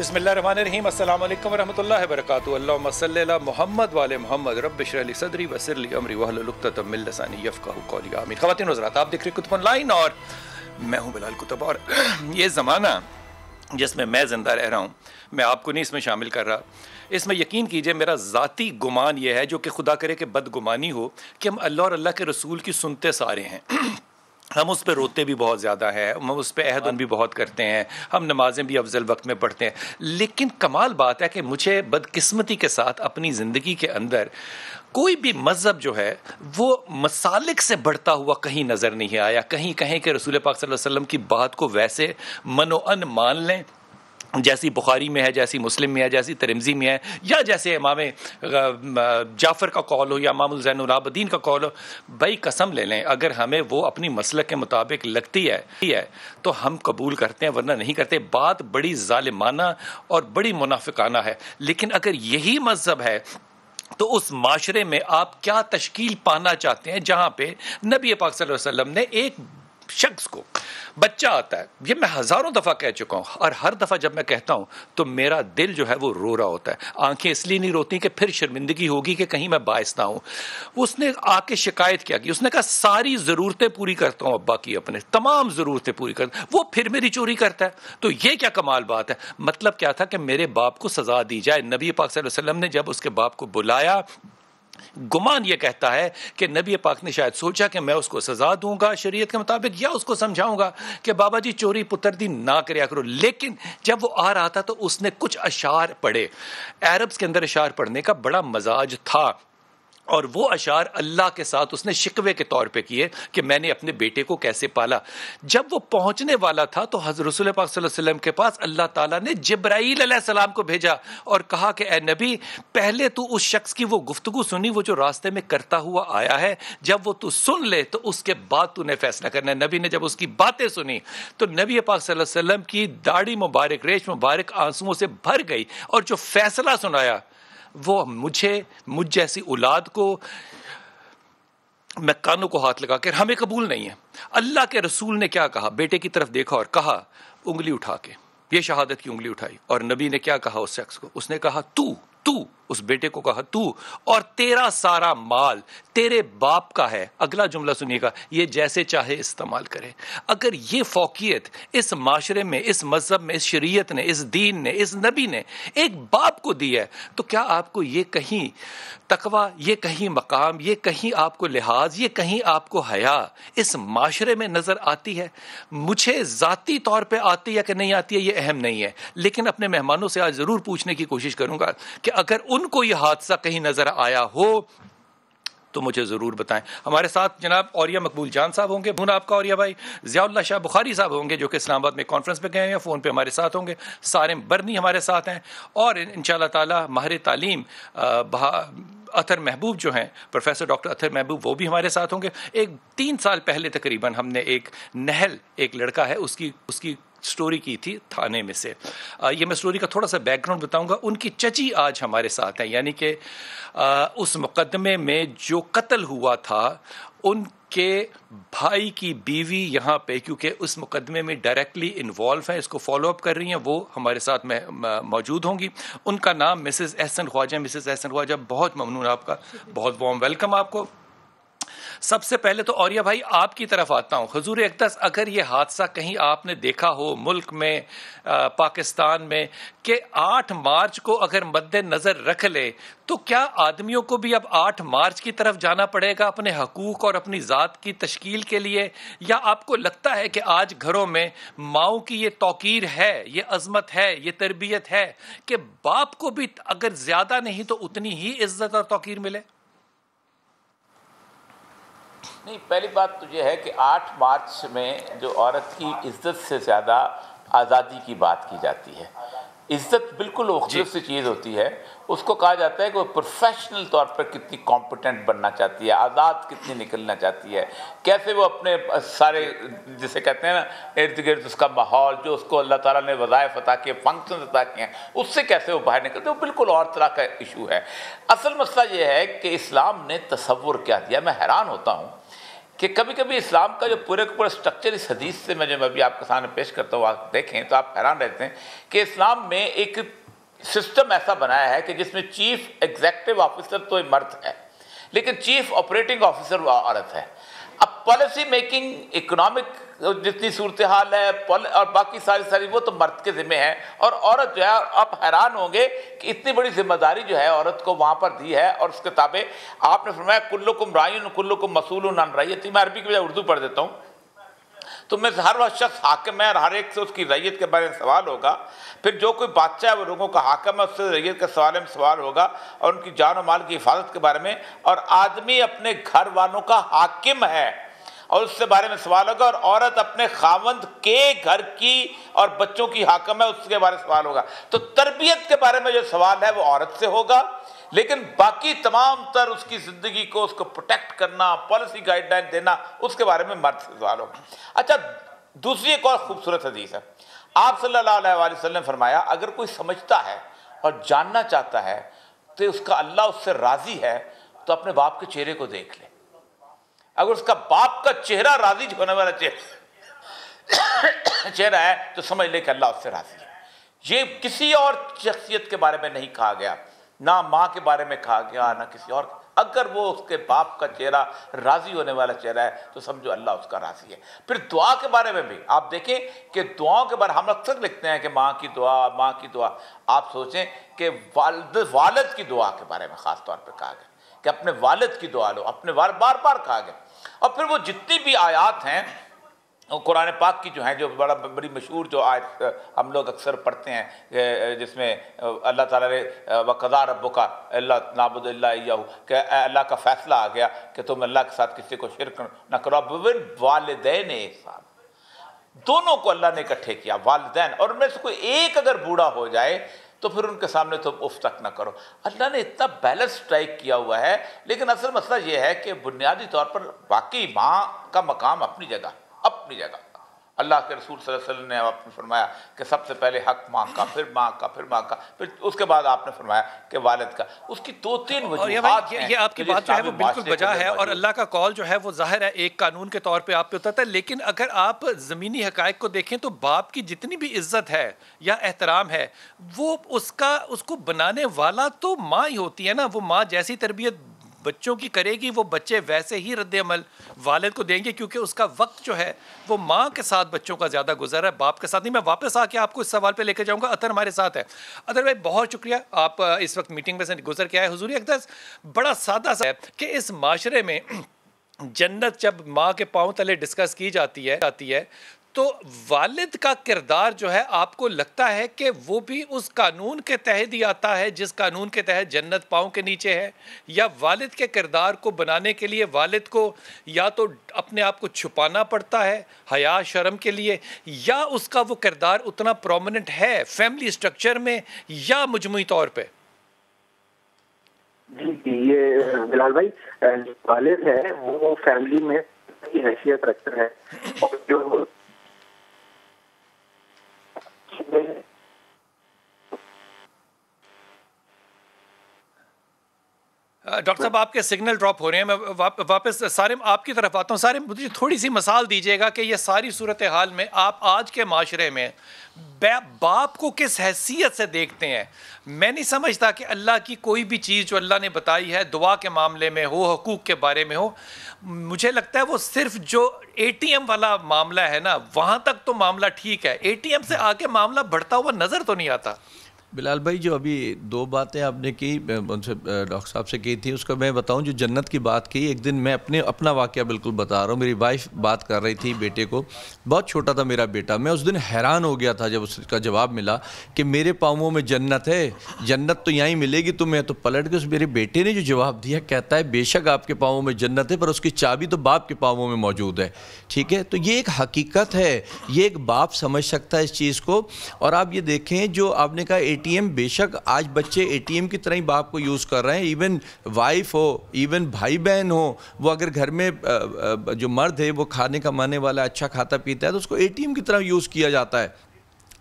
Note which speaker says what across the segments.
Speaker 1: بسم اللہ الرحمن الرحیم السلام علیکم ورحمۃ اللہ وبرکاتہ اللہم صلی علی محمد وعلی محمد رب اشرح لی صدری ویسر لی امری واحلل عقدۃ من لسانی یفقہوا قولی آمین۔ خواتین و حضرات، آپ دیکھ رہے کتب آن لائن اور میں ہوں بلال کتب، اور یہ زمانہ جس میں زندہ رہ رہا ہوں، میں آپ کو نہیں اس میں شامل کر رہا، اس میں یقین کیجئے میرا ذاتی گمان یہ ہے، جو کہ خدا کرے کہ بدگمانی ہو، کہ ہم اللہ اور اللہ کے رسول کی سنتے سارے ہیں، ہم اس پہ روتے بھی بہت زیادہ ہیں، ہم اس پہ عہد بھی بہت کرتے ہیں، ہم نمازیں بھی افضل وقت میں پڑھتے ہیں، لیکن کمال بات ہے کہ مجھے بدقسمتی کے ساتھ اپنی زندگی کے اندر کوئی بھی مذہب جو ہے وہ مسالک سے بڑھتا ہوا کہیں نظر نہیں آیا۔ کہیں کہیں کہ رسول پاک صلی اللہ علیہ وسلم کی بات کو ویسے منوعن مان لیں جیسی بخاری میں ہے، جیسی مسلم میں ہے، جیسی ترمذی میں ہے، یا جیسے امام جعفر کا قول ہو یا امام الزین العابدین کا قول ہو۔ بھائی قسم لے لیں، اگر ہمیں وہ اپنی مسلک کے مطابق لگتی ہے تو ہم قبول کرتے ہیں، ورنہ نہیں کرتے۔ بات بڑی ظالمانہ اور بڑی منافقانہ ہے، لیکن اگر یہی مذہب ہے تو اس معاشرے میں آپ کیا تشکیل پانا چاہتے ہیں جہاں پہ نبی پاک صلی اللہ علیہ وسلم نے ایک شخص کو بچہ آتا ہے، یہ میں ہزاروں دفعہ کہہ چکا ہوں، اور ہر دفعہ جب میں کہتا ہوں تو میرا دل جو ہے وہ رو رہا ہوتا ہے، آنکھیں اس لیے نہیں روتی کہ پھر شرمندگی ہوگی کہ کہیں میں باعث نہ ہوں۔ اس نے آ کے شکایت کیا کی، اس نے کہا ساری ضرورتیں پوری کرتا ہوں ابا کی، اپنے تمام ضرورتیں پوری کرتا ہوں، وہ پھر میری چوری کرتا ہے۔ تو یہ کیا کمال بات ہے؟ مطلب کیا تھا کہ میرے باپ کو سزا دی جائے۔ نبی پاک صلی اللہ علیہ وسلم نے جب اس کے باپ کو بلایا، گمان یہ کہتا ہے کہ نبی پاک نے شاید سوچا کہ میں اس کو سزا دوں گا شریعت کے مطابق، یا اس کو سمجھاؤں گا کہ بابا جی چوری پتردی نہ کریا کرو۔ لیکن جب وہ آ رہا تھا تو اس نے کچھ اشعار پڑھے۔ عربز کے اندر اشعار پڑھنے کا بڑا مزاج تھا، اور وہ اشعار اللہ کے ساتھ اس نے شکوے کے طور پہ کیے کہ میں نے اپنے بیٹے کو کیسے پالا۔ جب وہ پہنچنے والا تھا تو حضرت رسول پاک صلی اللہ علیہ وسلم کے پاس اللہ تعالیٰ نے جبرائیل علیہ السلام کو بھیجا اور کہا کہ اے نبی، پہلے تو اس شخص کی وہ گفتگو سنی، وہ جو راستے میں کرتا ہوا آیا ہے، جب وہ تو سن لے تو اس کے بعد تو نے فیصلہ کرنا ہے۔ نبی نے جب اس کی باتیں سنی تو نبی پاک صلی اللہ علیہ وسلم کی داڑھی مبارک، ریش مبارک آنسوؤں سے بھر گئی، اور جو فیصلہ سنایا وہ مجھ جیسی اولاد کو، میں کانوں کو ہاتھ لگا کر، ہمیں قبول نہیں ہے۔ اللہ کے رسول نے کیا کہا؟ بیٹے کی طرف دیکھا اور کہا، انگلی اٹھا کے، یہ شہادت کی انگلی اٹھائی، اور نبی نے کیا کہا اس شخص کو؟ اس نے کہا تو اس بیٹے کو کہا تو، اور تیرا سارا مال تیرے باپ کا ہے۔ اگلا جملہ سنیے گا، یہ جیسے چاہے استعمال کرے۔ اگر یہ فوقیت اس معاشرے میں، اس مذہب میں، اس شریعت نے، اس دین نے، اس نبی نے ایک باپ کو دی ہے، تو کیا آپ کو یہ کہیں تقویٰ، یہ کہیں مقام، یہ کہیں آپ کو لحاظ، یہ کہیں آپ کو حیا اس معاشرے میں نظر آتی ہے؟ مجھے ذاتی طور پہ آتی ہے کہ نہیں آتی ہے یہ اہم نہیں ہے، لیکن اپنے مہمانوں سے آج ضرور پوچھنے کی کوشش کروں گا کہ اگر ان کو یہ حادثہ کہیں نظر آیا ہو تو مجھے ضرور بتائیں۔ ہمارے ساتھ جناب اوریہ مقبول جان صاحب ہوں گے، بھون آپ کا اوریہ بھائی، ضیاء اللہ شاہ بخاری صاحب ہوں گے جو کہ اسلام آباد میں کانفرنس پہ گئے ہیں، فون پہ ہمارے ساتھ ہوں گے، سارم برنی ہمارے ساتھ ہیں، اور انشاءاللہ تعالی ماہر تعلیم اطہر محبوب جو ہیں، پروفیسر ڈاکٹر اطہر محبوب، وہ بھی ہمارے ساتھ ہوں گے۔ 3 سال پہلے تقریباً ہم نے ایک لڑکا ہے، اس کی سٹوری کی تھی تھانے میں سے۔ یہ میں سٹوری کا تھوڑا سا بیک گراؤنڈ بتاؤں گا۔ ان کی چچی آج ہمارے ساتھ ہیں، یعنی کہ اس مقدمے میں جو قتل ہوا تھا ان کے بھائی کی بیوی یہاں پہ، کیونکہ اس مقدمے میں ڈائریکٹلی انوالو ہیں، اس کو فالو اپ کر رہی ہیں، وہ ہمارے ساتھ میں موجود ہوں گی۔ ان کا نام مسز احسن خواجہ۔ مسز احسن خواجہ، بہت ممنون آپ کا، بہت وارم ویلکم آپ کو۔ سب سے پہلے تو اوریہ بھائی آپ کی طرف آتا ہوں۔ حضور اقدس، اگر یہ حادثہ کہیں آپ نے دیکھا ہو ملک میں، پاکستان میں، کہ 8 مارچ کو اگر مد نظر رکھ لے تو کیا آدمیوں کو بھی اب 8 مارچ کی طرف جانا پڑے گا اپنے حقوق اور اپنی ذات کی تشکیل کے لیے؟ یا آپ کو لگتا ہے کہ آج گھروں میں ماؤں کی یہ توقیر ہے، یہ عظمت ہے، یہ تربیت ہے کہ باپ کو بھی اگر زیادہ نہیں تو اتنی ہی عزت اور توقیر ملے؟
Speaker 2: نہیں، پہلی بات تو یہ ہے کہ 8 مارچ میں جو عورت کی عزت سے زیادہ آزادی کی بات کی جاتی ہے۔ عزت بالکل مختلف سی چیز ہوتی ہے۔ اس کو کہا جاتا ہے کہ وہ پروفیشنل طور پر کتنی کمپٹنٹ بننا چاہتی ہے، آزاد کتنی نکلنا چاہتی ہے، کیسے وہ اپنے سارے جسے کہتے ہیں نا ارد گرد اس کا ماحول جو اس کو اللہ تعالیٰ نے وظائف عطا کیے، فنکشنز عطا کیے ہیں، اس سے کیسے وہ باہر نکلتے ہیں، وہ بالکل اور طرح کا ایشو ہے۔ اصل مسئلہ یہ ہے کہ اسلام نے تصور کیا دیا۔ میں حیران ہوتا ہوں کہ کبھی کبھی اسلام کا جو پورے کا پورا اسٹرکچر اس حدیث سے میں جو ابھی آپ کے سامنے پیش کرتا ہوں آپ دیکھیں تو آپ حیران رہتے ہیں کہ اسلام میں ایک سسٹم ایسا بنایا ہے کہ جس میں چیف ایگزیکٹو آفیسر تو مرد ہے لیکن چیف آپریٹنگ آفیسر وہ عورت ہے. اب پالیسی میکنگ، اکنامک جتنی صورتحال ہے اور باقی ساری وہ تو مرد کے ذمہ ہے، اور عورت جو ہے آپ حیران ہوں گے کہ اتنی بڑی ذمہ داری جو ہے عورت کو وہاں پر دی ہے. اور اس کے تابع آپ نے فرمایا کلکم راعٍ کلکم مسئول عن رعیتہ. میں عربی کی بجائے اردو پڑھ دیتا ہوں. تو میں سے ہر وہ شخص حاکم ہے اور ہر ایک سے اس کی رعیت کے بارے میں سوال ہوگا. پھر جو کوئی بادشاہ ہے وہ لوگوں کا حاکم ہے، اس سے رعیت کے بارے میں سوال ہوگا اور ان کی جان و مال کی حفاظت کے بارے میں. اور آدمی اپنے گھر والوں کا حاکم ہے اور اس سے بارے میں سوال ہوگا، اور عورت اپنے خاوند کے گھر کی اور بچوں کی حاکم ہے، اس کے بارے میں سوال ہوگا. تو تربیت کے بارے میں جو سوال ہے وہ عورت سے ہوگا، لیکن باقی تمام تر اس کی زندگی کو اس کو پروٹیکٹ کرنا، پالیسی گائیڈ لائن دینا، اس کے بارے میں مرد سے سوال ہوگا. اچھا، دوسری ایک اور خوبصورت حدیث ہے. آپ صلی اللہ علیہ وآلہ وسلم نے فرمایا اگر کوئی سمجھتا ہے اور جاننا چاہتا ہے تو اس کا اللہ اس سے راضی ہے تو اپنے باپ کے چہرے کو دیکھ لے. اگر اس کا باپ کا چہرہ راضی ہونے والا چہرہ ہے تو سمجھ لے کہ اللہ اس سے راضی ہے. یہ کسی اور شخصیت کے بارے میں نہیں کہا گیا، نہ ماں کے بارے میں کہا گیا نہ کسی اور. اگر وہ اس کے باپ کا چہرہ راضی ہونے والا چہرہ ہے تو سمجھو اللہ اس کا راضی ہے. پھر دعا کے بارے میں بھی آپ دیکھیں کہ دعاؤں کے بارے ہم اکثر لکھتے ہیں کہ ماں کی دعا ماں کی دعا. آپ سوچیں کہ والد کی دعا کے بارے میں خاص طور پہ کہا گیا کہ اپنے والد کی دعا لو، اپنے والد بار بار کہا گیا. اور پھر وہ جتنی بھی آیات ہیں قرآن پاک کی جو ہیں، جو بڑی مشہور جو آیت ہم لوگ اکثر پڑھتے ہیں جس میں اللہ تعالیٰ نے وَقَضَىٰ رَبُّكَ أَلَّا نَعْبُدَ إِلَّا إِيَّاهُ کہ اللہ کا فیصلہ آ گیا کہ تم اللہ کے ساتھ کسی کو شرک نہ کرو. وَبِالْوَالِدَيْنِ إِحْسَانًا، دونوں کو اللہ نے اکٹھے کیا، والدین، اور ان میں سے کوئی ایک اگر بوڑھا ہو جائے تو پھر ان کے سامنے تم اف تک نہ کرو. اللہ نے اتنا بیلنس اسٹرائک کیا ہوا ہے. لیکن اصل مسئلہ یہ ہے کہ بنیادی طور پر واقعی ماں کا مقام اپنی جگہ. اللہ کے رسول صلی اللہ علیہ وسلم نے آپ نے فرمایا کہ سب سے پہلے حق ماں کا، پھر ماں کا، پھر ماں کا، پھر اس کے بعد آپ نے فرمایا کہ والد کا. اس کی دو تین وجوہات ہیں.
Speaker 1: یہ آپ کی بات جو ہے وہ بالکل بجا ہے اور اللہ کا قول جو ہے وہ ظاہر ہے ایک قانون کے طور پہ آپ پہ ہوتا ہے. لیکن اگر آپ زمینی حقائق کو دیکھیں تو باپ کی جتنی بھی عزت ہے یا احترام ہے وہ اس کو بنانے والا تو ماں ہی ہوتی ہے نا. وہ ماں جیسی تربیت بچوں کی کرے گی وہ بچے ویسے ہی رد عمل والد کو دیں گے، کیونکہ اس کا وقت جو ہے وہ ماں کے ساتھ بچوں کا زیادہ گزر ہے، باپ کے ساتھ نہیں. میں واپس آ کے آپ کو اس سوال پہ لے کے جاؤں گا. اطہر ہمارے ساتھ ہے. اطہر بھائی بہت شکریہ، آپ اس وقت میٹنگ میں سے گزر کے آئے. حضور اقدس بڑا سادہ سا ہے کہ اس معاشرے میں جنت جب ماں کے پاؤں تلے ڈسکس کی جاتی ہے تو والد کا کردار جو ہے آپ کو لگتا ہے کہ وہ بھی اس قانون کے تحت ہی آتا ہے جس قانون کے تحت جنت پاؤں کے نیچے ہے، یا والد کے کردار کو بنانے کے لیے والد کو یا تو اپنے آپ کو چھپانا پڑتا ہے حیا شرم کے لیے، یا اس کا وہ کردار اتنا پرومیننٹ ہے فیملی سٹرکچر میں یا مجموعی طور پہ؟
Speaker 3: جی یہ بلال بھائی والد ہے وہ فیملی میں حیثیت رکھتا ہے، اور جو
Speaker 1: ڈاکٹر صاحب آپ کے سگنل ڈراپ ہو رہے ہیں. میں واپس سارم آپ کی طرف آتا ہوں. سارم مجھے تھوڑی سی مثال دیجیے گا کہ یہ ساری صورتحال میں آپ آج کے معاشرے میں باپ کو کس حیثیت سے دیکھتے ہیں؟ میں نہیں سمجھتا کہ اللہ کی کوئی بھی چیز جو اللہ نے بتائی ہے دعا کے معاملے میں ہو، حقوق کے بارے میں ہو، مجھے لگتا ہے وہ صرف جو اے ٹی ایم والا معاملہ ہے نا وہاں تک تو معاملہ ٹھیک ہے، اے ٹی ایم سے آگے معاملہ بڑھتا ہوا نظر تو نہیں آتا.
Speaker 4: بلال بھائی جو ابھی دو باتیں آپ نے کی ان سے ڈاکٹر صاحب سے کی تھی، اس کا میں بتاؤں جو جنت کی بات کی. ایک دن میں اپنا واقعہ بالکل بتا رہا ہوں. میری وائف بات کر رہی تھی بیٹے کو، بہت چھوٹا تھا میرا بیٹا. میں اس دن حیران ہو گیا تھا جب اس کا جواب ملا کہ میرے پاؤں میں جنت ہے، جنت تو یہیں ملے گی تمہیں. تو پلٹ کے اس میرے بیٹے نے جو جواب دیا کہتا ہے بے شک آپ کے پاؤں میں جنت ہے پر اس کی چابی تو باپ کے پاؤں میں موجود ہے. ٹھیک ہے، تو یہ ایک حقیقت ہے، یہ ایک باپ سمجھ سکتا ہے اس چیز کو. اور آپ یہ دیکھیں جو آپ نے کہا اے ٹی ایم، بے شک آج بچے اے ٹی ایم کی طرح ہی باپ کو یوز کر رہے ہیں. ایون وائف ہو، ایون بھائی بہن ہو، وہ اگر گھر میں جو مرد ہے وہ کھانے کا ماننے والا اچھا کھاتا پیتا ہے تو اس کو اے ٹی ایم کی طرح یوز کیا جاتا ہے.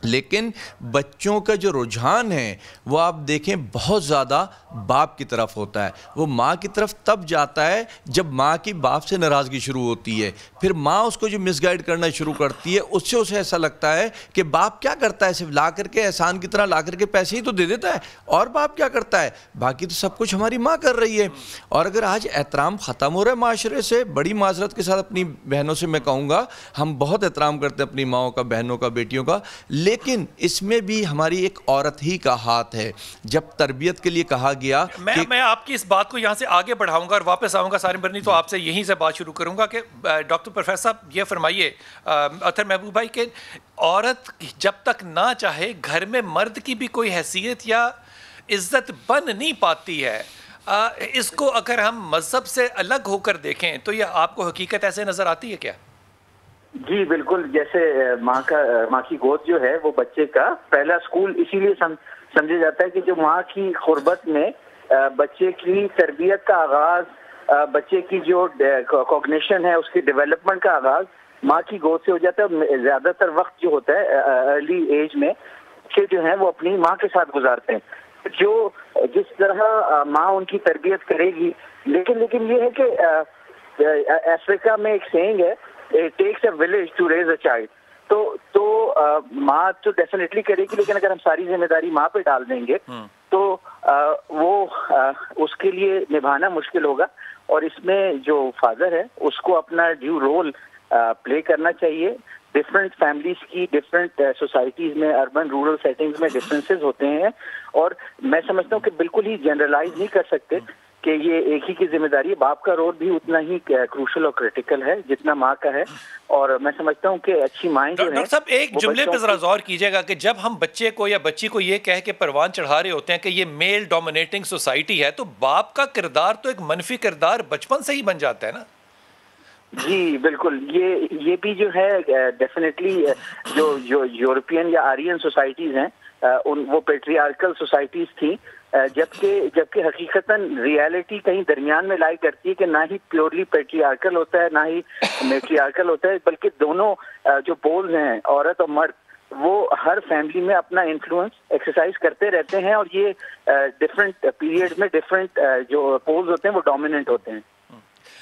Speaker 4: لیکن بچوں کا جو رجحان ہے وہ آپ دیکھیں بہت زیادہ باپ کی طرف ہوتا ہے. وہ ماں کی طرف تب جاتا ہے جب ماں کی باپ سے ناراضگی شروع ہوتی ہے. پھر ماں اس کو جو مس گائیڈ کرنا شروع کرتی ہے اس سے اسے ایسا لگتا ہے کہ باپ کیا کرتا ہے, صرف لا کر کے احسان کی طرح لا کر کے پیسے ہی تو دے دیتا ہے, اور باپ کیا کرتا ہے, باقی تو سب کچھ ہماری ماں کر رہی ہے. اور اگر آج احترام ختم ہو رہا ہے معاشرے سے, بڑی معذرت کے ساتھ اپنی بہنوں سے میں کہوں گا, ہم بہت احترام کرتے ہیں اپنی ماؤں کا, بہنوں کا, بیٹیوں کا, لیکن اس میں بھی ہماری ایک عورت ہی کا ہاتھ ہے. جب تربیت کے لیے کہا گیا,
Speaker 1: میں آپ کی اس بات کو یہاں سے آگے بڑھاؤں گا اور واپس آؤں گا سارم برنی, تو آپ سے یہیں سے بات شروع کروں گا کہ ڈاکٹر پروفیسر صاحب یہ فرمائیے, اطہر محبوب بھائی, کہ عورت جب تک نہ چاہے گھر میں مرد کی بھی کوئی حیثیت یا عزت بن نہیں پاتی ہے. اس کو اگر ہم مذہب سے الگ ہو کر دیکھیں تو یہ آپ کو حقیقت ایسے نظر آتی ہے کیا؟
Speaker 3: جی بالکل, جیسے ماں کی گود جو ہے وہ بچے کا پہلا اسکول اسی لیے سمجھا جاتا ہے کہ جو ماں کی قربت میں بچے کی تربیت کا آغاز, بچے کی جو کوگنیشن ہے اس کی ڈیولپمنٹ کا آغاز ماں کی گود سے ہو جاتا ہے. زیادہ تر وقت جو ہوتا ہے ارلی ایج میں بچے جو ہیں وہ اپنی ماں کے ساتھ گزارتے ہیں, جو جس طرح ماں ان کی تربیت کرے گی. لیکن یہ ہے کہ افریقہ میں ایک سینگ ہے, It takes a village to raise a child. تو ماں تو ڈیفینیٹلی کرے گی, لیکن اگر ہم ساری ذمہ داری ماں پہ ڈال دیں گے تو وہ اس کے لیے نبھانا مشکل ہوگا. اور اس میں جو فادر ہے اس کو اپنا ڈیو رول پلے کرنا چاہیے. ڈفرینٹ فیملیز کی ڈفرینٹ سوسائٹیز میں, اربن رورل سیٹنگز میں ڈفرینسز ہوتے ہیں, اور میں سمجھتا ہوں کہ بالکل ہی جنرلائز نہیں کر سکتے کہ یہ ایک ہی کی ذمہ داری ہے. باپ کا رول بھی اتنا ہی کروشل اور کریٹیکل ہے جتنا ماں کا ہے. اور میں سمجھتا ہوں کہ اچھی مائیں جو ہیں,
Speaker 1: ڈاکٹر صاحب ایک جملے پہ ذرا غور کیجیے گا کہ جب ہم بچے کو یا بچی کو یہ کہہ کے پروان چڑھا رہے ہوتے ہیں کہ یہ میل ڈومینیٹنگ سوسائٹی ہے, تو باپ کا کردار تو ایک منفی کردار بچپن سے ہی بن جاتا ہے نا.
Speaker 3: جی بالکل, یہ بھی جو ہے ڈیفینیٹلی جو یورپین یا آرین سوسائٹیز ہیں وہ پیٹریارکل سوسائٹیز تھیں, جبکہ حقیقتاً ریالٹی کہیں درمیان میں لائی کرتی ہے کہ نہ ہی پیورلی پیٹریارکل ہوتا ہے نہ ہی میٹریارکل ہوتا ہے, بلکہ دونوں جو پولز ہیں عورت اور مرد وہ ہر فیملی میں اپنا انفلوئنس ایکسرسائز کرتے رہتے ہیں, اور یہ ڈفرینٹ پیریڈ میں ڈفرینٹ جو پولز ہوتے ہیں وہ ڈومیننٹ ہوتے ہیں.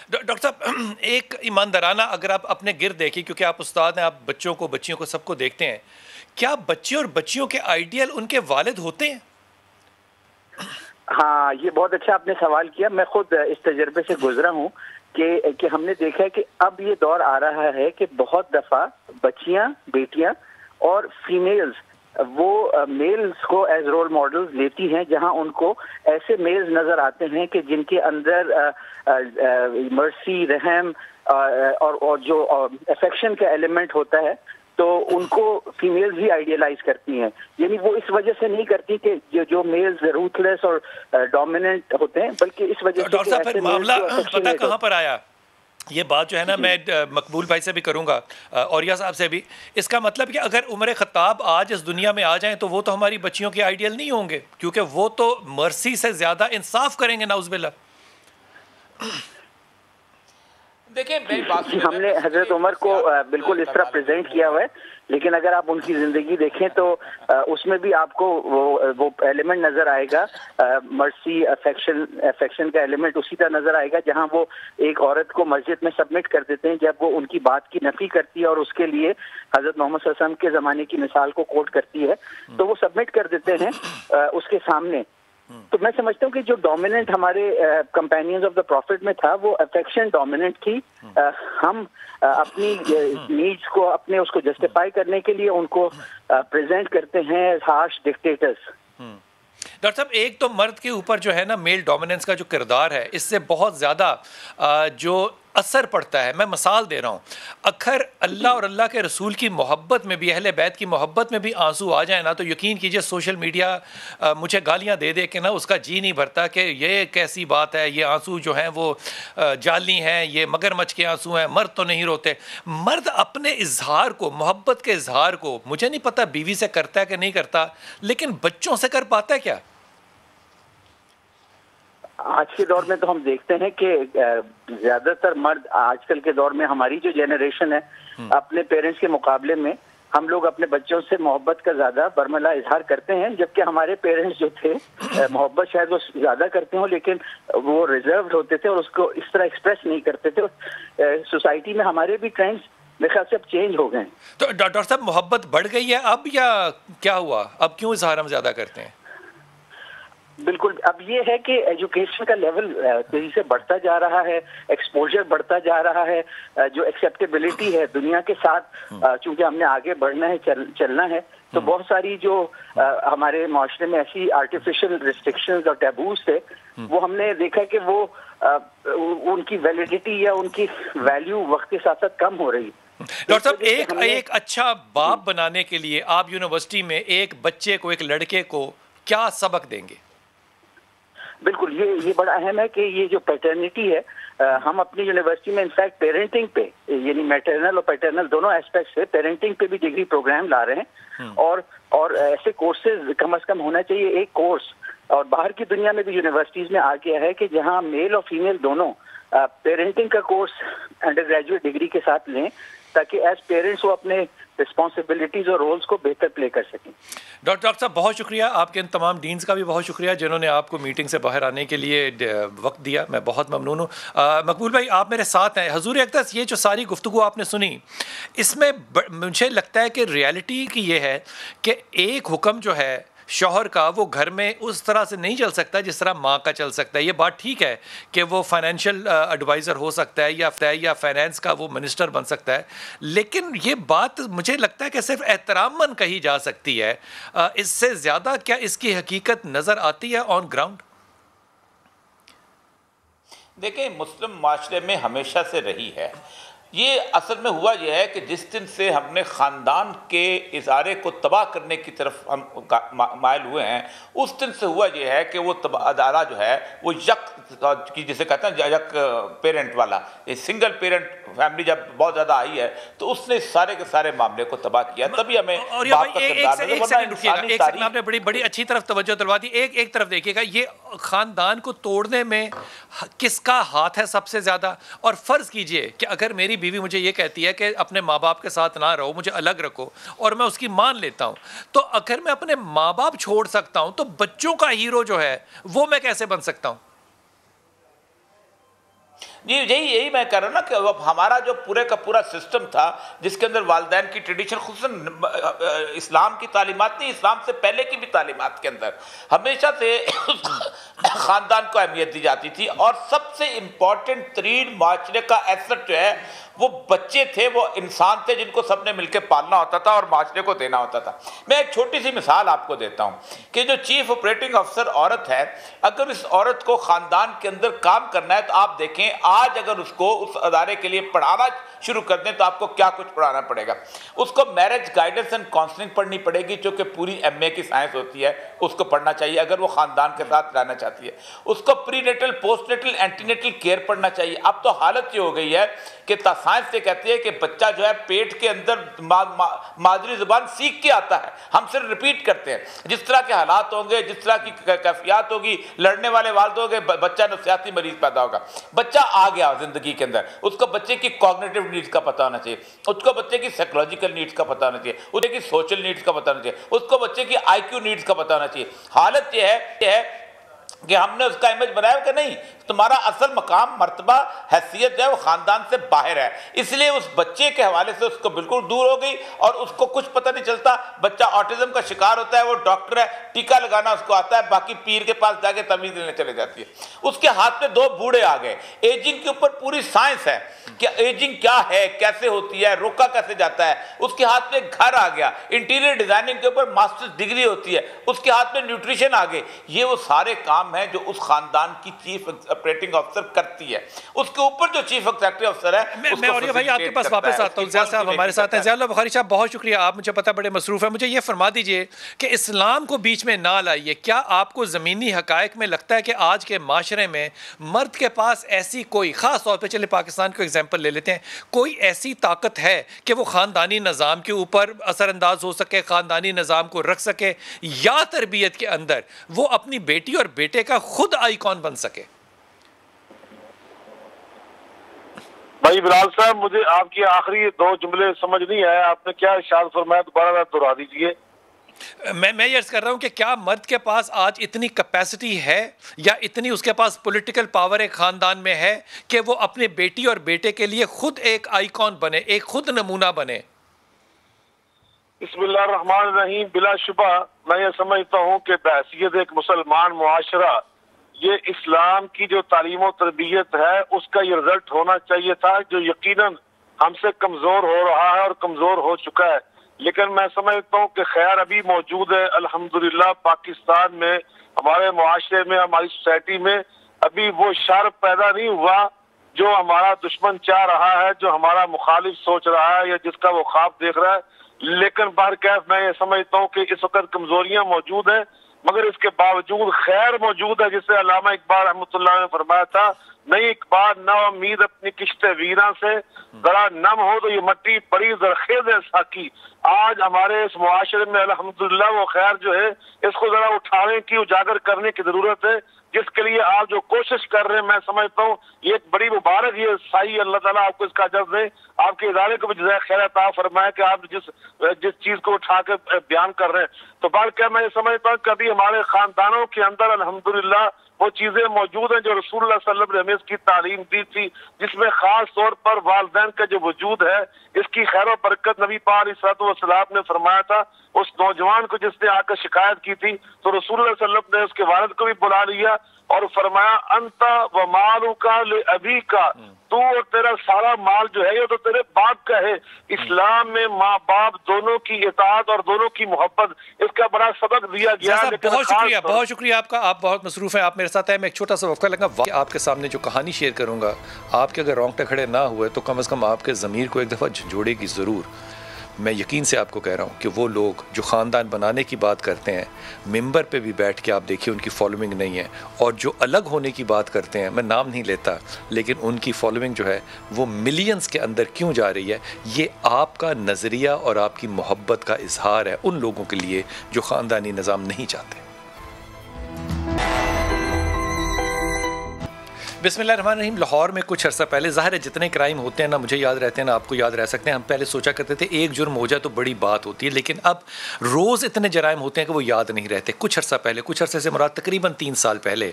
Speaker 1: ڈاکٹر صاحب ایک ایماندارانہ اگر آپ اپنے گرد دیکھیں, کیونکہ آپ استاد ہیں, آپ بچوں کو بچیوں کو سب کو دیکھتے ہیں, کیا بچے اور بچیوں کے آئیڈیل ان کے والد ہوتے ہیں؟
Speaker 3: ہاں, یہ بہت اچھا آپ نے سوال کیا. میں خود اس تجربے سے گزرا ہوں کہ ہم نے دیکھا ہے کہ اب یہ دور آ رہا ہے کہ بہت دفعہ بچیاں, بیٹیاں اور فیمیلز وہ میلز کو ایز رول ماڈلز لیتی ہیں, جہاں ان کو ایسے میلز نظر آتے ہیں کہ جن کے اندر مرسی, رحم اور جو افیکشن کا ایلیمنٹ ہوتا ہے, تو ان کو فیمیلز ہی آئیڈیلائز کرتی ہیں. یعنی وہ اس وجہ سے نہیں کرتی کہ جو میلز روتھلیس اور ڈومیننٹ ہوتے ہیں, بلکہ اس وجہ سے
Speaker 1: ڈاکٹر صاحب پھر معاملہ پتہ کہاں پر آیا. یہ بات جو ہے نا میں مقبول بھائی سے بھی کروں گا, اوریا صاحب سے بھی. اس کا مطلب کہ اگر عمر خطاب آج اس دنیا میں آ جائیں تو وہ تو ہماری بچیوں کے آئیڈیل نہیں ہوں گے, کیونکہ وہ تو مرسی سے زیادہ انصاف کریں گے. نعوذ باللہ.
Speaker 2: دیکھیں
Speaker 3: ہم نے حضرت عمر کو بالکل اس طرح پریزنٹ کیا ہوا ہے, لیکن اگر آپ ان کی زندگی دیکھیں تو اس میں بھی آپ کو وہ ایلیمنٹ نظر آئے گا, مرسی, افیکشن کا ایلیمنٹ اسی طرح نظر آئے گا, جہاں وہ ایک عورت کو مسجد میں سبمٹ کر دیتے ہیں جب وہ ان کی بات کی نفی کرتی ہے اور اس کے لیے حضرت محمد صلی اللہ علیہ وسلم کے زمانے کی مثال کو کوٹ کرتی ہے, تو وہ سبمٹ کر دیتے ہیں اس کے سامنے. تو میں سمجھتا ہوں کہ جو ڈومیننٹ ہمارے کمپینینز آف دا پروفٹ میں تھا وہ افیکشن ڈومیننٹ تھی. ہم اپنی نیڈس کو اپنے اس کو جسٹیفائی کرنے کے لیے ان کو پریزنٹ کرتے ہیں ایز ہارش ڈکٹیٹرز.
Speaker 1: ڈاکٹر صاحب ایک تو مرد کے اوپر جو ہے نا میل ڈومیننس کا جو کردار ہے, اس سے بہت زیادہ جو اثر پڑتا ہے. میں مثال دے رہا ہوں, اگر اللہ اور اللہ کے رسول کی محبت میں بھی, اہل بیت کی محبت میں بھی آنسو آ جائیں نا, تو یقین کیجئے سوشل میڈیا مجھے گالیاں دے دے کے نا اس کا جی نہیں بھرتا کہ یہ کیسی بات ہے, یہ آنسو جو ہیں وہ جعلی ہیں, یہ مگر مچھ کے آنسو ہیں, مرد تو نہیں روتے. مرد اپنے اظہار کو, محبت کے اظہار کو, مجھے نہیں پتا بیوی سے کرتا ہے کہ نہیں کرتا, لیکن بچوں سے کر پاتا ہے کیا؟
Speaker 3: آج کے دور میں تو ہم دیکھتے ہیں کہ زیادہ تر مرد آج کل کے دور میں, ہماری جو جنریشن ہے, اپنے پیرنٹس کے مقابلے میں ہم لوگ اپنے بچوں سے محبت کا زیادہ برملا اظہار کرتے ہیں، جبکہ ہمارے پیرنٹس جو تھے محبت شاید وہ زیادہ کرتے ہوں لیکن وہ ریزروڈ ہوتے تھے اور اس کو اس طرح ایکسپریس نہیں کرتے تھے۔ سوسائٹی میں ہمارے بھی ٹرینڈز میرے خیال سے اب چینج ہو گئے ہیں۔
Speaker 1: تو ڈاکٹر صاحب محبت بڑھ گئی ہے اب یا کیا ہوا؟ اب کیوں اظہار ہم زیادہ کرتے ہیں؟
Speaker 3: بالکل، اب یہ ہے کہ ایجوکیشن کا لیول تیزی سے بڑھتا جا رہا ہے، ایکسپوجر بڑھتا جا رہا ہے، جو ایکسیپٹیبلٹی ہے دنیا کے ساتھ، چونکہ ہم نے آگے بڑھنا ہے، چلنا ہے، تو بہت ساری جو ہمارے معاشرے میں ایسی آرٹیفیشل ریسٹرکشنز اور ٹیبوز تھے وہ ہم نے دیکھا کہ وہ ان کی ویلیڈیٹی یا ان کی ویلیو وقت کے ساتھ ساتھ کم ہو رہی ہے۔
Speaker 1: ڈاکٹر صاحب ایک اچھا باپ بنانے کے لیے آپ یونیورسٹی میں ایک بچے کو، ایک لڑکے کو کیا سبق دیں گے؟
Speaker 3: بالکل، یہ بڑا اہم ہے کہ یہ جو پیٹرنٹی ہے، ہم اپنی یونیورسٹی میں انفیکٹ پیرنٹنگ پہ، یعنی میٹرنل اور پیٹرنل دونوں ایسپیکٹ سے پیرنٹنگ پہ بھی ڈگری پروگرام لا رہے ہیں، اور ایسے کورسز کم از کم ہونا چاہیے ایک کورس، اور باہر کی دنیا میں بھی یونیورسٹیز میں آ گیا ہے کہ جہاں میل اور فیمیل دونوں پیرنٹنگ کا کورس انڈر گریجویٹ ڈگری کے ساتھ لیں تاکہ ایز پیرنٹس وہ اپنے رسپانسبلٹیز اور رولز کو بہتر پلے کر سکیں۔
Speaker 1: ڈاکٹر صاحب بہت شکریہ، آپ کے ان تمام ڈینز کا بھی بہت شکریہ جنہوں نے آپ کو میٹنگ سے باہر آنے کے لیے وقت دیا، میں بہت ممنون ہوں۔ مقبول بھائی آپ میرے ساتھ ہیں۔ حضور اقدس یہ جو ساری گفتگو آپ نے سنی، اس میں مجھے لگتا ہے کہ ریالٹی کی یہ ہے کہ ایک حکم جو ہے شوہر کا وہ گھر میں اس طرح سے نہیں چل سکتا جس طرح ماں کا چل سکتا ہے۔ یہ بات ٹھیک ہے کہ وہ فائنینشیل ایڈوائزر ہو سکتا ہے یا فائنینس کا وہ منسٹر بن سکتا ہے، لیکن یہ بات مجھے لگتا ہے کہ صرف احتراماً کہی جا سکتی ہے، اس سے زیادہ کیا اس کی حقیقت نظر آتی ہے آن گراؤنڈ؟
Speaker 2: دیکھیں، مسلم معاشرے میں ہمیشہ سے رہی ہے یہ، اصل میں ہوا یہ ہے کہ جس دن سے ہم نے خاندان کے ادارے کو تباہ کرنے کی طرف ہم مائل ہوئے ہیں، اس دن سے ہوا یہ ہے کہ وہ ادارہ جو ہے وہ جسے کہتے ہیں یک پیرنٹ والا، یہ سنگل پیرنٹ فیملی جب بہت زیادہ آئی ہے تو اس نے سارے کے سارے معاملے کو تباہ کیا۔ تبھی ہمیں
Speaker 1: آپ نے بڑی اچھی طرف توجہ دلوا دی۔ ایک طرف دیکھیے گا، یہ خاندان کو توڑنے میں کس کا ہاتھ ہے سب سے زیادہ؟ اور فرض کیجئے کہ اگر میری بیوی مجھے یہ کہتی ہے کہ اپنے ماں باپ کے ساتھ نہ رہو، مجھے الگ رکھو، اور میں اس کی مان لیتا ہوں، تو اگر میں اپنے ماں باپ چھوڑ سکتا ہوں تو بچوں کا ہیرو جو ہے وہ میں کیسے بن سکتا ہوں؟
Speaker 2: جی یہی میں کہہ رہا ہوں نا کہ ہمارا جو پورے کا پورا سسٹم تھا جس کے اندر والدین کی ٹریڈیشن، خصوصاً اسلام کی تعلیمات نہیں، اسلام سے پہلے کی بھی تعلیمات کے اندر ہمیشہ سے خاندان کو اہمیت دی جاتی تھی، اور سب سے امپورٹنٹ ترین معاشرے کا ایسٹ جو ہے وہ بچے تھے، وہ انسان تھے جن کو سب نے مل کے پالنا ہوتا تھا اور معاشرے کو دینا ہوتا تھا۔ میں ایک چھوٹی سی مثال آپ کو دیتا ہوں کہ جو چیف آپریٹنگ افسر عورت ہے، اگر اس عورت کو خاندان کے اندر کام کرنا ہے تو آپ دیکھیں آج اگر اس کو اس ادارے کے لیے پڑھانا شروع کر دیں تو آپ کو کیا کچھ پڑھانا پڑے گا۔ اس کو میرج گائیڈنس اینڈ کاؤنسلنگ پڑھنی پڑے گی جو کہ پوری MA کی سائنس ہوتی ہے، اس کو پڑھنا چاہیے اگر وہ خاندان کے ساتھ رہنا چاہتی ہے۔ اس کو prenatal, postnatal, antenatal care پڑھنا چاہیے۔ اب تو حالت یہ ہو گئی ہے کہ سائنس یہ کہتی ہے کہ بچہ جو ہے پیٹ کے اندر مادری زبان سیکھ کے آتا ہے، ہم صرف ریپیٹ کرتے ہیں۔ جس طرح کے حالات ہوں گے، جس طرح کی کیفیات ہوگی، لڑنے والے والد ہوں گے، بچہ نفسیاتی مریض پیدا ہوگا۔ بچہ آ گیا زندگی کے اندر، اس کو بچے کی کوگنیٹو نیڈز کا پتہ ہونا چاہیے، اس کو بچے کی سائیکولوجیکل نیڈز کا پتہ ہونا چاہیے، اس کی سوشل نیڈز کا پتہ ہونا چاہیے، اس کو بچے کی IQ نیڈز کا پتہ ہونا چاہیے۔ حالت یہ ہے کہ ہم نے اس کا امیج بنایا کہ نہیں، تمہارا اصل مقام، مرتبہ، حیثیت جو ہے وہ خاندان سے باہر ہے، اس لیے اس بچے کے حوالے سے اس کو بالکل دور ہو گئی اور اس کو کچھ پتہ نہیں چلتا۔ بچہ آٹزم کا شکار ہوتا ہے، وہ ڈاکٹر ہے، ٹیکہ لگانا اس کو آتا ہے، باقی پیر کے پاس جا کے تمیز لینے چلے جاتی ہے۔ اس کے ہاتھ میں 2 بوڑھے آ گئے، ایجنگ کے اوپر پوری سائنس ہے کہ ایجنگ کیا ہے، کیسے ہوتی ہے، روکا کیسے جاتا ہے۔ اس کے ہاتھ میں گھر آ گیا، انٹیریئر ڈیزائننگ کے اوپر ماسٹر ڈگری ہوتی ہے، اس کے ہاتھ میں نیوٹریشن آ گئی۔ یہ وہ سارے کام ہیں جو اس خاندان کی چیف آپریٹنگ افسر کرتی ہے۔ اس کے اوپر جو چیف ایگزیکٹو افسر ہے،
Speaker 1: میں اور یہ بھائی آپ کے پاس واپس آتا ہوں۔ زیاد صاحب ہمارے ساتھ ہیں، زیاد اللہ بخاری صاحب بہت شکریہ، آپ مجھے پتہ بڑے مصروف ہیں۔ مجھے یہ فرما دیجئے کہ اسلام کو بیچ میں نہ لائیے، کیا آپ کو زمینی حقائق میں لگتا ہے کہ آج کے معاشرے میں مرد کے پاس ایسی کوئی، خاص طور پہ چلے پاکستان کو ایگزامپل لے لیتے ہیں، کوئی ایسی طاقت ہے کہ وہ خاندانی نظام کے اوپر اثر انداز ہو سکے، خاندانی نظام کو رکھ سکے، یا تربیت کے اندر وہ اپنی بیٹی اور بیٹے کا خود آئیکن بن سکے؟
Speaker 5: بھائی بلال صاحب مجھے آپ کی آخری 2 جملے سمجھ نہیں آیا، آپ نے کیا ارشاد فرمایا دوبارہ دہرا دیجیے.
Speaker 1: میں یہ عرض کر رہا ہوں کہ کیا مرد کے پاس آج اتنی کیپیسٹی ہے یا اتنی اس کے پاس پولیٹیکل پاور ایک خاندان میں ہے کہ وہ اپنے بیٹی اور بیٹے کے لیے خود ایک آئیکن بنے، ایک خود نمونہ بنے؟
Speaker 5: بسم اللہ الرحمن الرحیم. بلا شبہ میں یہ سمجھتا ہوں کہ بحیثیت ایک مسلمان معاشرہ یہ اسلام کی جو تعلیم و تربیت ہے اس کا یہ رزلٹ ہونا چاہیے تھا، جو یقیناً ہم سے کمزور ہو رہا ہے اور کمزور ہو چکا ہے. لیکن میں سمجھتا ہوں کہ خیر ابھی موجود ہے الحمدللہ. پاکستان میں، ہمارے معاشرے میں، ہماری سوسائٹی میں ابھی وہ شر پیدا نہیں ہوا جو ہمارا دشمن چاہ رہا ہے، جو ہمارا مخالف سوچ رہا ہے یا جس کا وہ خواب دیکھ رہا ہے. لیکن بہرکیف میں یہ سمجھتا ہوں کہ اس وقت کمزوریاں موجود ہیں، مگر اس کے باوجود خیر موجود ہے. جس سے علامہ اقبال رحمۃ اللہ نے فرمایا تھا، نہیں اقبال نہ امید اپنی کشت ویراں سے، ذرا نم ہو تو یہ مٹی بڑی زرخیز ہے ساکی. آج ہمارے اس معاشرے میں الحمدللہ وہ خیر جو ہے اس کو ذرا اٹھانے کی، اجاگر کرنے کی ضرورت ہے، جس کے لیے آپ جو کوشش کر رہے ہیں میں سمجھتا ہوں یہ ایک بڑی مبارک یہ سائی. اللہ تعالیٰ آپ کو اس کا اجر دے، آپ کے ادارے کو بھی جزائے خیر عطا فرمائے کہ آپ جس چیز کو اٹھا کے بیان کر رہے ہیں. تو بلکہ میں یہ سمجھتا ہوں کہ ابھی ہمارے خاندانوں کے اندر الحمدللہ وہ چیزیں موجود ہیں جو رسول اللہ صلی اللہ علیہ وسلم نے ہمیں اس کی تعلیم دی تھی، جس میں خاص طور پر والدین کا جو وجود ہے اس کی خیر و برکت نبی پاک علیہ الصلوۃ والسلام نے فرمایا تھا. اس نوجوان کو جس نے آ کر شکایت کی تھی تو رسول اللہ صلی اللہ علیہ وسلم نے اس کے والد کو بھی بلا لیا اور فرمایا انت و مالک لابیک، تو اور تیرا سارا مال جو ہے یہ تو تیرے باپ کا ہے. اسلام میں ماں باپ دونوں کی اطاعت اور دونوں کی محبت اس کا بڑا سبق دیا گیا.
Speaker 1: بہت شکریہ آپ کا، آپ بہت مصروف ہیں. آپ میرے ساتھ ہیں، میں ایک چھوٹا سا وقفہ لگا. آپ کے سامنے جو کہانی شیئر کروں گا آپ کے اگر رونگٹے کھڑے نہ ہوئے تو کم از کم آپ کے ضمیر کو ایک دفعہ جھنجھوڑے گی ضرور. میں یقین سے آپ کو کہہ رہا ہوں کہ وہ لوگ جو خاندان بنانے کی بات کرتے ہیں ممبر پہ بھی بیٹھ کے آپ دیکھیے ان کی فالوئنگ نہیں ہے، اور جو الگ ہونے کی بات کرتے ہیں، میں نام نہیں لیتا لیکن ان کی فالوئنگ جو ہے وہ ملینز کے اندر کیوں جا رہی ہے، یہ آپ کا نظریہ اور آپ کی محبت کا اظہار ہے ان لوگوں کے لیے جو خاندانی نظام نہیں چاہتے. بسم اللہ الرحمن الرحیم. لاہور میں کچھ عرصہ پہلے، ظاہر ہے جتنے کرائم ہوتے ہیں نا مجھے یاد رہتے ہیں نا آپ کو یاد رہ سکتے ہیں، ہم پہلے سوچا کرتے تھے ایک جرم ہو جائے تو بڑی بات ہوتی ہے، لیکن اب روز اتنے جرائم ہوتے ہیں کہ وہ یاد نہیں رہتے. کچھ عرصہ پہلے، کچھ عرصے سے مراد تقریباً 3 سال پہلے،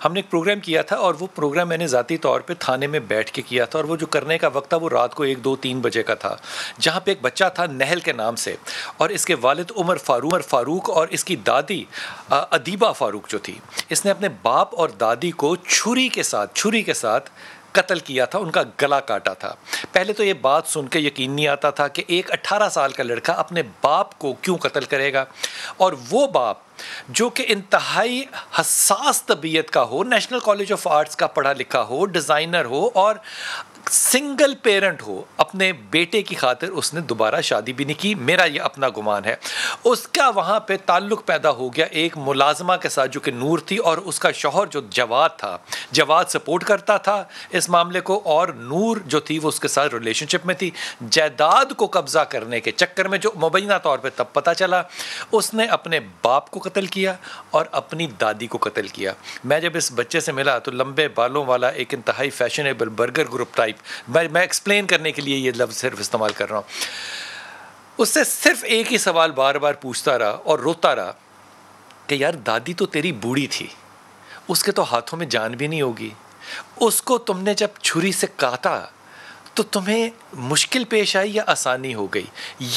Speaker 1: ہم نے ایک پروگرام کیا تھا اور وہ پروگرام میں نے ذاتی طور پہ تھانے میں بیٹھ کے کیا تھا، اور وہ جو کرنے کا وقت تھا وہ رات کو 1 2 3 بجے کا تھا، جہاں پہ ایک بچہ تھا نہل کے نام سے، اور اس کے والد عمر فاروق اور اس کی دادی ادیبہ فاروق جو تھی، اس نے اپنے باپ اور دادی کو چھری کے ساتھ قتل کیا تھا، ان کا گلا کاٹا تھا. پہلے تو یہ بات سن کے یقین نہیں آتا تھا کہ ایک 18 سال کا لڑکا اپنے باپ کو کیوں قتل کرے گا، اور وہ باپ جو کہ انتہائی حساس طبیعت کا ہو، نیشنل کالج آف آرٹس کا پڑھا لکھا ہو، ڈیزائنر ہو اور سنگل پیرنٹ ہو، اپنے بیٹے کی خاطر اس نے دوبارہ شادی بھی نہیں کی. میرا یہ اپنا گمان ہے. اس کا وہاں پہ تعلق پیدا ہو گیا ایک ملازمہ کے ساتھ جو کہ نور تھی، اور اس کا شوہر جو جواد تھا، جواد سپورٹ کرتا تھا اس معاملے کو، اور نور جو تھی وہ اس کے ساتھ ریلیشن شپ میں تھی. جائیداد کو قبضہ کرنے کے چکر میں جو مبینہ طور پہ تب پتہ چلا، اس نے اپنے باپ کو قتل کیا اور اپنی دادی کو قتل کیا. میں جب اس بچے سے ملا تو لمبے بالوں والا ایک انتہائی فیشنیبل برگر گروپ ٹائپ، میں ایکسپلین کرنے کے لیے یہ لفظ صرف استعمال کر رہا ہوں، اس سے صرف ایک ہی سوال بار بار پوچھتا رہا اور روتا رہا کہ یار دادی تو تیری بوڑھی تھی، اس کے تو ہاتھوں میں جان بھی نہیں ہوگی، اس کو تم نے جب چھری سے کاٹا تو تمہیں مشکل پیش آئی یا آسانی ہو گئی.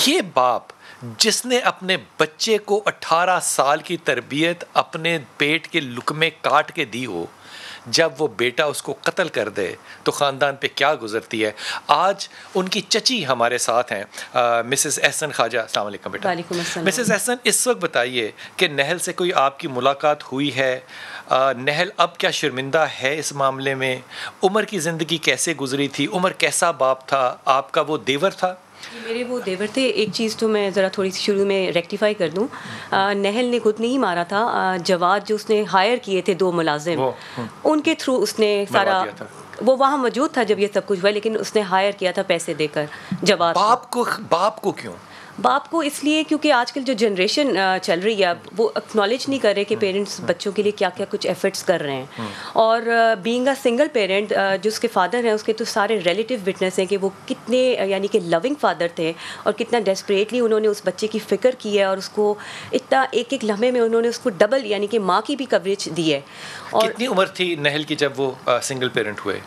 Speaker 1: یہ باپ جس نے اپنے بچے کو 18 سال کی تربیت اپنے پیٹ کے لقمے کاٹ کے دی ہو، جب وہ بیٹا اس کو قتل کر دے تو خاندان پہ کیا گزرتی ہے. آج ان کی چچی ہمارے ساتھ ہیں، مسز احسن خواجہ. السلام علیکم بیٹا.
Speaker 6: وعلیکم السلام.
Speaker 1: مسز احسن، اس وقت بتائیے کہ نہل سے کوئی آپ کی ملاقات ہوئی ہے؟ نہل اب کیا شرمندہ ہے اس معاملے میں؟ عمر کی زندگی کیسے گزری تھی؟ عمر کیسا باپ تھا؟ آپ کا وہ دیور تھا؟
Speaker 6: میرے وہ دیور تھے. ایک چیز تو میں ذرا تھوڑی سی شروع میں ریکٹیفائی کر دوں. نہل نے خود نہیں مارا تھا، جواد جو اس نے ہائر کیے تھے 2 ملازم، ان کے تھرو اس نے سارا، وہ وہاں موجود تھا جب یہ سب کچھ ہوا، لیکن اس نے ہائر کیا تھا پیسے دے کر جواد.
Speaker 1: باپ کو کیوں؟
Speaker 6: باپ کو اس لیے کیونکہ آج کل جو جنریشن چل رہی ہے وہ اکنالج نہیں کر رہے کہ پیرنٹس بچوں کے لیے کیا کیا کچھ ایفرٹس کر رہے ہیں. اور بینگ اے سنگل پیرنٹ, جو اس کے فادر ہیں اس کے تو سارے ریلیٹیو وٹنس ہیں کہ وہ کتنے یعنی کہ لونگ فادر تھے اور کتنا ڈیسپریٹلی انہوں نے اس بچے کی فکر کی ہے اور اس کو اتنا ایک ایک لمحے میں انہوں نے اس کو ڈبل یعنی کہ ماں کی بھی کوریج دی ہے. اور
Speaker 1: کتنی عمر تھی نہل کی جب وہ سنگل پیرنٹ ہوئے؟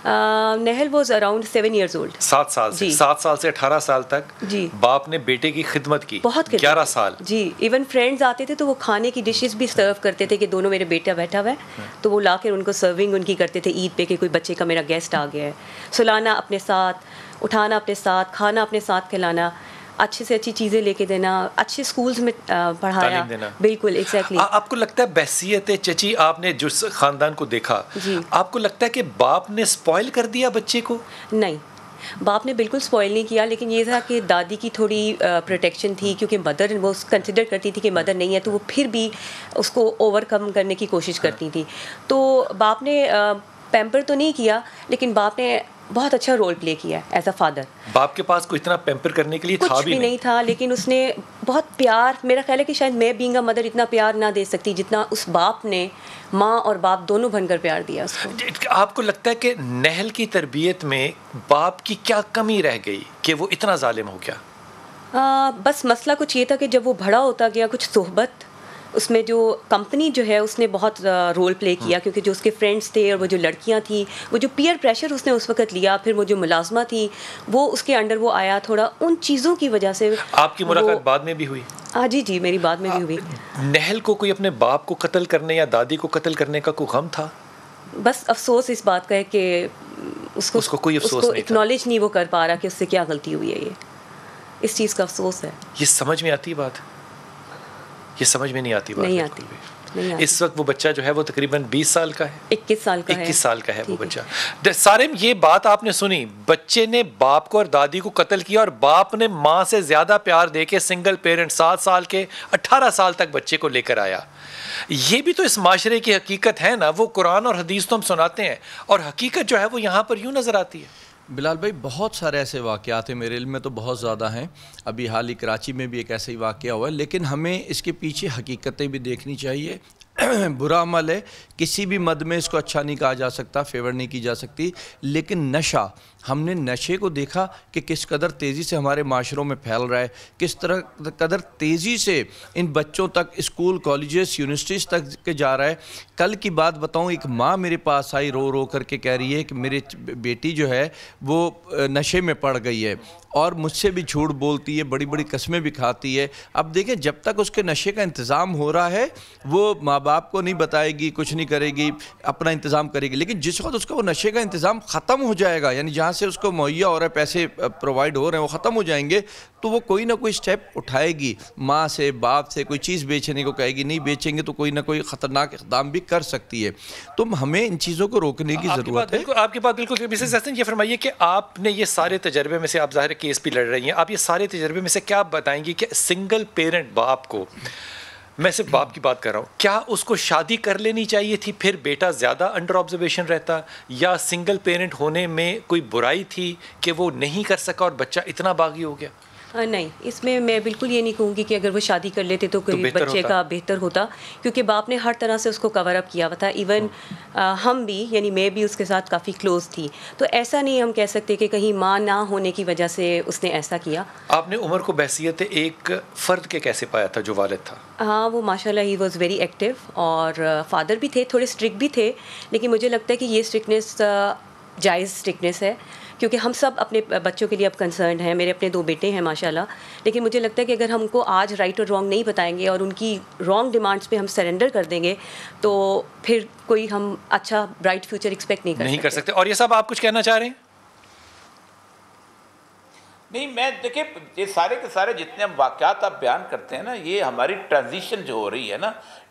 Speaker 6: نہل واز اراؤنڈ 7 years old.
Speaker 1: 7 سال سے 7 سال سے 18 سال تک
Speaker 6: جی
Speaker 1: باپ نے بیٹے کی خدمت کی.
Speaker 6: بہت
Speaker 1: 11 سال.
Speaker 6: جی ایون فرینڈز آتے تھے تو وہ کھانے کی ڈشز بھی سرو کرتے تھے کہ دونوں میرے بیٹا بیٹھا ہوا ہے تو وہ لا کے ان کو سرونگ ان کی کرتے تھے عید پہ کہ کوئی بچے کا میرا گیسٹ آ گیا ہے. سلانا اپنے ساتھ, اٹھانا اپنے ساتھ, کھانا اپنے ساتھ کھلانا, اچھے سے اچھی چیزیں لے کے دینا, اچھے اسکولز میں پڑھایا. بالکل ایگزیکٹلی.
Speaker 1: آپ کو لگتا ہے بحثیت چچی آپ نے جو خاندان کو دیکھا, آپ کو لگتا ہے کہ باپ نے اسپوائل کر دیا بچے کو؟
Speaker 6: نہیں, باپ نے بالکل اسپوائل نہیں کیا, لیکن یہ تھا کہ دادی کی تھوڑی پروٹیکشن تھی کیونکہ مدر وہ کنسیڈر کرتی تھی کہ مدر نہیں ہے تو وہ پھر بھی اس کو اوور کم کرنے کی کوشش کرتی تھی. تو باپ نے پیمپر تو نہیں کیا لیکن باپ نے بہت اچھا رول پلے کیا ہے ایز اے فادر.
Speaker 1: باپ کے پاس کوئی اتنا پیمپر کرنے کے لیے
Speaker 6: کچھ بھی نہیں تھا, لیکن اس نے بہت پیار, میرا خیال ہے کہ شاید میں بینگ اے مدر اتنا پیار نہ دے سکتی جتنا اس باپ نے ماں اور باپ دونوں بن کر پیار دیا اس کو.
Speaker 1: آپ کو لگتا ہے کہ نہل کی تربیت میں باپ کی کیا کمی رہ گئی کہ وہ اتنا ظالم ہو گیا؟
Speaker 6: بس مسئلہ کچھ یہ تھا کہ جب وہ بڑا ہوتا گیا, کچھ صحبت اس میں جو کمپنی جو ہے اس نے بہت رول پلے کیا کیونکہ جو اس کے فرینڈس تھے اور وہ جو لڑکیاں تھیں, وہ جو پیئر پریشر اس نے اس وقت لیا, پھر وہ جو ملازمہ تھی وہ اس کے انڈر وہ آیا, تھوڑا ان چیزوں کی وجہ سے.
Speaker 1: آپ کی ملاقات بعد میں بھی ہوئی؟
Speaker 6: جی میری بعد میں بھی ہوئی.
Speaker 1: نہل کو کوئی اپنے باپ کو قتل کرنے یا دادی کو قتل کرنے کا کوئی غم تھا؟
Speaker 6: بس افسوس اس بات کا ہے کہ اس کو
Speaker 1: کوئی افسوس نہیں,
Speaker 6: اکنالج نہیں وہ کر پا رہا کہ اس سے کیا غلطی ہوئی ہے. یہ اس چیز کا افسوس ہے.
Speaker 1: یہ سمجھ میں آتی بات؟ یہ سمجھ میں نہیں آتی بات.
Speaker 6: نہیں آتی.
Speaker 1: اس وقت وہ بچہ جو ہے وہ تقریباً 20 سال کا ہے,
Speaker 6: 21 سال کا ہے.
Speaker 1: 21 سال کا ہے وہ بچہ. سارے یہ بات آپ نے سنی, بچے نے باپ کو اور دادی کو قتل کیا اور باپ نے ماں سے زیادہ پیار دے کے سنگل پیرنٹ 7 سال کے 18 سال تک بچے کو لے کر آیا. یہ بھی تو اس معاشرے کی حقیقت ہے نا. وہ قرآن اور حدیث تو ہم سناتے ہیں اور حقیقت جو ہے وہ یہاں پر یوں نظر آتی ہے.
Speaker 4: بلال بھائی بہت سارے ایسے واقعات ہیں, میرے علم میں تو بہت زیادہ ہیں. ابھی حال ہی کراچی میں بھی ایک ایسا ہی واقعہ ہوا ہے, لیکن ہمیں اس کے پیچھے حقیقتیں بھی دیکھنی چاہیے. برا عمل ہے, کسی بھی مد میں اس کو اچھا نہیں کہا جا سکتا, فیور نہیں کی جا سکتی, لیکن نشہ, ہم نے نشے کو دیکھا کہ کس قدر تیزی سے ہمارے معاشروں میں پھیل رہا ہے, کس قدر تیزی سے ان بچوں تک اسکول, کالجز, یونیورسٹیز تک کے جا رہا ہے. کل کی بات بتاؤں, ایک ماں میرے پاس آئی رو رو کر کے کہہ رہی ہے کہ میری بیٹی جو ہے وہ نشے میں پڑ گئی ہے اور مجھ سے بھی جھوٹ بولتی ہے, بڑی بڑی قسمیں بھی کھاتی ہے. اب دیکھیں جب تک اس کے نشے کا انتظام ہو رہا ہے وہ ماں باپ کو نہیں بتائے گی, کچھ نہیں کرے گی, اپنا انتظام کرے گی. لیکن جس وقت اس کا وہ نشے کا انتظام ختم ہو جائے گا, یعنی جہاں سے اس کو مہیا ہو رہا ہے, پیسے پرووائڈ ہو رہے ہیں, وہ ختم ہو جائیں گے, تو وہ کوئی نہ کوئی سٹیپ اٹھائے گی. ماں سے, باپ سے کوئی چیز بیچنے کو کہے گی, نہیں بیچیں گے تو کوئی نہ کوئی خطرناک اقدام بھی کر سکتی ہے. تو ہمیں ان چیزوں کو روکنے کی ضرورت ہے.
Speaker 1: آپ کی بات بالکل. مسز احسن یہ فرمائیے کہ آپ نے یہ سارے تجربے میں سے, آپ ظاہر کیس بھی لڑ رہی ہیں, آپ یہ سارے تجربے میں سے کیا بتائیں گی کہ سنگل پیرنٹ باپ کو, میں صرف باپ کی بات کر رہا ہوں, کیا اس کو شادی کر لینی چاہیے تھی پھر بیٹا زیادہ انڈر آبزرویشن رہتا, یا سنگل پیرنٹ ہونے میں کوئی برائی تھی کہ وہ نہیں کر سکا اور بچہ اتنا باغی ہو گیا؟
Speaker 6: نہیں, اس میں میں بالکل یہ نہیں کہوں گی کہ اگر وہ شادی کر لیتے تو کوئی بچے کا بہتر ہوتا, کیونکہ باپ نے ہر طرح سے اس کو کور اپ کیا ہوا تھا. ایون ہم بھی, یعنی میں بھی اس کے ساتھ کافی کلوز تھی, تو ایسا نہیں ہم کہہ سکتے کہ کہیں ماں نہ ہونے کی وجہ سے اس نے ایسا کیا.
Speaker 1: آپ نے عمر کو بحیثیت ایک فرد کے کیسے پایا تھا جو والد تھا؟
Speaker 6: ہاں, وہ ماشاء اللہ ہی واز ویری ایکٹیو, اور فادر بھی تھے, تھوڑے اسٹرکٹ بھی تھے, لیکن مجھے لگتا ہے کہ یہ اسٹرکٹنیس جائز اسٹرکٹنیس ہے, کیونکہ ہم سب اپنے بچوں کے لیے اب کنسرنڈ ہیں. میرے اپنے 2 بیٹے ہیں ماشاءاللہ, لیکن مجھے لگتا ہے کہ اگر ہم کو آج رائٹ اور رانگ نہیں بتائیں گے اور ان کی رانگ ڈیمانڈس پہ ہم سرنڈر کر دیں گے تو پھر کوئی ہم اچھا برائٹ فیوچر ایکسپیکٹ نہیں کر سکتے.
Speaker 1: اور یہ سب آپ کچھ کہنا چاہ رہے ہیں؟
Speaker 2: نہیں, میں دیکھیں یہ سارے کے سارے جتنے ہم واقعات آپ بیان کرتے ہیں نا, یہ ہماری ٹرانزیشن جو ہو رہی ہے نا,